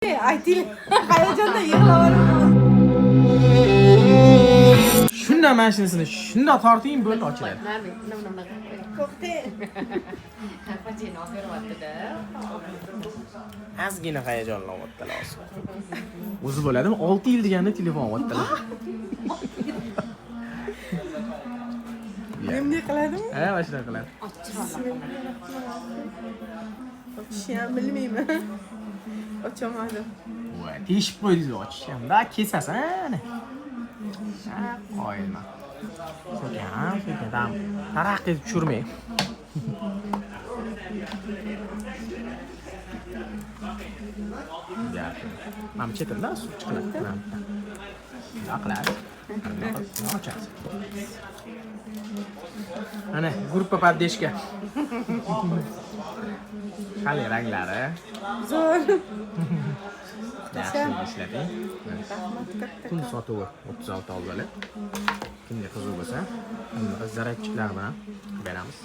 Ayting, hayajonda yig'laverdim. Shunda mashinasini shunda torting bo'ldi ochiladi. Ko'pte. Ozgina hayajonlanyaptilar hozir. O'zi bo'ladimi? 6 yil deganda telefon olyaptilar. Nima qiladim? Ha, mana shunday qiladi. Ochishni bilmayman. Ochamadim. Voy, teshib qo'ydingiz ochishimda kesasan. Ha, qoyilman. Sekin, taraqqiy tushirmang. Mana chetirda suv chiqadi. Aqladi. Ochasiz. Ana, gruppa poddeshka. Qanday ranglari? Zo'r. Yaxshi ishlating. Kun sotuvi 36 oldilar. Kimga qiziq bo'lsa, zaryadchiklar bilan beramiz.